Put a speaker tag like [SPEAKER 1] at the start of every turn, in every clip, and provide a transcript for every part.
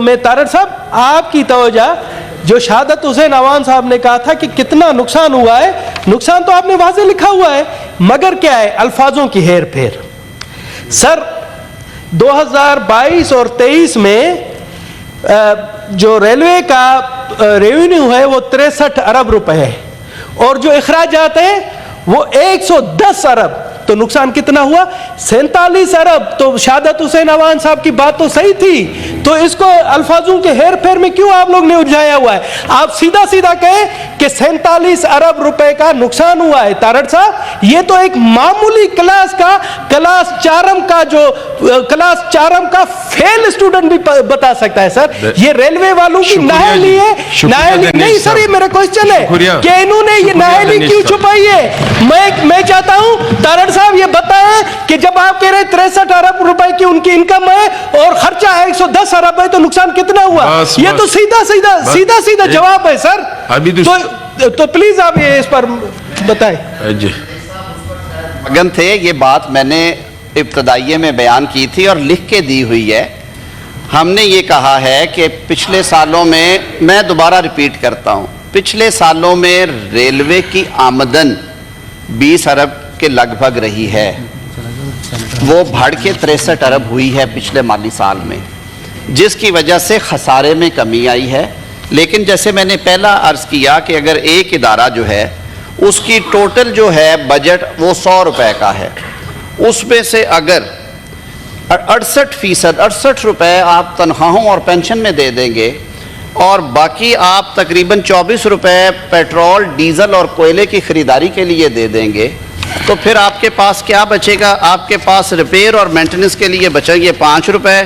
[SPEAKER 1] میں طارق صاحب آپ کی توجہ جو شہادت حسین عوان صاحب نے کہا تھا کہ کتنا نقصان ہوا ہے، نقصان تو آپ نے واضح لکھا ہوا ہے، مگر کیا ہے الفاظوں کی ہیر پھیر۔ سر 2022 اور 23 میں جو ریلوے کا ریونیو ہے وہ 63 ارب روپے ہے اور جو اخراجات ہیں وہ 110 ارب، تو نقصان کتنا ہوا؟ 47 ارب۔ تو شہادت حسین عوان صاحب کی بات تو صحیح تھی، تو اس کو الفاظوں کے ہیر پھیر میں کیوں آپ لوگ نے الجھایا ہوا ہے؟ آپ سیدھا سیدھا کہیں کہ 47 ارب روپے کا نقصان ہوا ہے۔ طارق صاحب یہ تو ایک معمولی کلاس چارم کا فیل اسٹوڈنٹ بھی بتا سکتا ہے سر۔ یہ ریلوے والوں کی نااہلی ہے، نہیں سر یہ میرا کوشچن ہے کہ انہوں نے یہ نااہلی کیوں چھپائی ہے؟ میں چاہتا ہوں طارق صاحب یہ بتائیں کہ جب آپ کہہ رہے 63 ارب روپے کی ان کی انکم ہے اور خرچہ ہے 110 ارب ہے تو نقصان کتنا ہوا؟ یہ تو سیدھا جواب ہے سر۔ تو پلیز آپ یہ اس پر بتائیں۔
[SPEAKER 2] مگن تھے، یہ بات میں نے ابتدائیے میں بیان کی تھی اور لکھ کے دی ہوئی ہے۔ ہم نے یہ کہا ہے کہ پچھلے سالوں میں دوبارہ ریپیٹ کرتا ہوں، پچھلے سالوں میں ریلوے کی آمدن 20 ارب کے لگ بھگ رہی ہے، وہ بڑھ کے 63 ارب ہوئی ہے پچھلے مالی سال میں، جس کی وجہ سے خسارے میں کمی آئی ہے۔ لیکن جیسے میں نے پہلا عرض کیا کہ اگر ایک ادارہ جو ہے اس کی ٹوٹل جو ہے بجٹ وہ 100 روپے کا ہے، اس میں سے اگر 68% روپے آپ تنخواہوں اور پینشن میں دے دیں گے اور باقی آپ تقریباً 24 روپے پیٹرول، ڈیزل اور کوئلے کی خریداری کے لیے دے دیں گے، تو پھر آپ کے پاس کیا بچے گا؟ آپ کے پاس ریپیئر اور مینٹیننس کے لیے بچیں گے 5 روپے،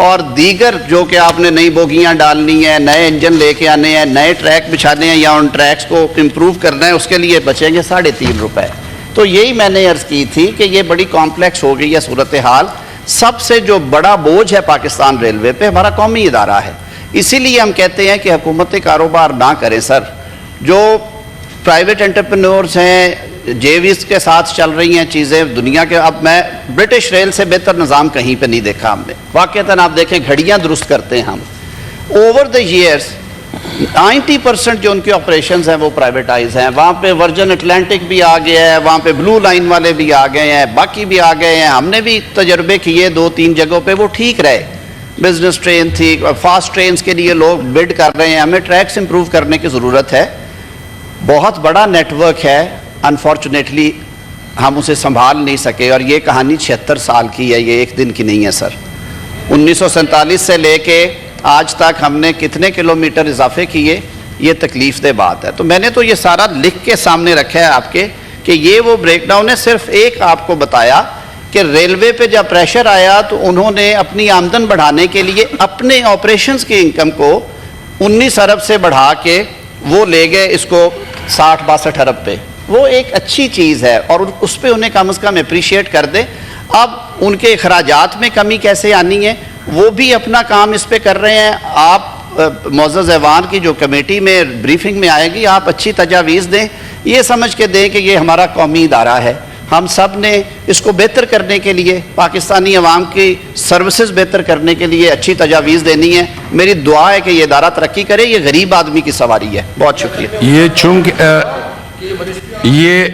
[SPEAKER 2] اور دیگر جو کہ آپ نے نئی بوگیاں ڈالنی ہیں، نئے انجن لے کے آنے ہیں، نئے ٹریک بچھانے ہیں یا ان ٹریکس کو امپروو کرنا ہے، اس کے لیے بچیں گے 3.5 روپے۔ تو یہی میں نے عرض کی تھی کہ یہ بڑی کمپلیکس ہو گئی ہے صورتحال۔ سب سے جو بڑا بوجھ ہے پاکستان ریلوے پہ ہمارا قومی ادارہ ہے، اسی لیے ہم کہتے ہیں کہ حکومت کاروبار نہ کریں سر۔ جو پرائیویٹ انٹرپرینورز ہیں، جیویز کے ساتھ چل رہی ہیں چیزیں دنیا کے، اب میں برٹش ریل سے بہتر نظام کہیں پہ نہیں دیکھا ہم نے۔ واقعتاً آپ دیکھیں گھڑیاں درست کرتے ہیں ہم، اوور دا ایئرز 90% جو ان کے آپریشنز ہیں وہ پرائیویٹائز ہیں۔ وہاں پہ ورجن اٹلانٹک بھی آ گیا ہے، وہاں پہ بلو لائن والے بھی آ گئے ہیں، باقی بھی آ گئے ہیں۔ ہم نے بھی تجربے کیے 2-3 جگہوں پہ، وہ ٹھیک رہے۔ بزنس ٹرین تھی، فاسٹ ٹرینز کے لیے لوگ بڈ کر رہے ہیں، ہمیں ٹریکس امپروو کرنے کی ضرورت ہے۔ بہت بڑا نیٹ ورک ہے، انفارچونیٹلی ہم اسے سنبھال نہیں سکے، اور یہ کہانی 76 سال کی ہے، یہ ایک دن کی نہیں ہے سر۔ 1947 سے لے کے آج تک ہم نے کتنے کلومیٹر اضافے کیے، یہ تکلیف دہ بات ہے۔ تو میں نے تو یہ سارا لکھ کے سامنے رکھا ہے آپ کے کہ یہ وہ بریک ڈاؤن ہے۔ صرف ایک آپ کو بتایا کہ ریلوے پہ جب پریشر آیا تو انہوں نے اپنی آمدن بڑھانے کے لیے اپنے آپریشنز کی انکم کو 19 ارب سے بڑھا کے وہ لے گئے اس کو 60-62 ارب پہ۔ وہ ایک اچھی چیز ہے اور اس پہ انہیں کم از کم اپریشیٹ کر دیں۔ اب ان کے اخراجات میں کمی کیسے آنی ہے وہ بھی اپنا کام اس پہ کر رہے ہیں۔ آپ معزز ایوان کی جو کمیٹی میں بریفنگ میں آئے گی، آپ اچھی تجاویز دیں، یہ سمجھ کے دیں کہ یہ ہمارا قومی ادارہ ہے، ہم سب نے اس کو بہتر کرنے کے لیے، پاکستانی عوام کی سروسز بہتر کرنے کے لیے اچھی تجاویز دینی ہے۔ میری دعا ہے کہ یہ ادارہ ترقی کرے، یہ غریب آدمی کی سواری ہے۔ بہت شکریہ۔
[SPEAKER 3] یہ چونکہ یہ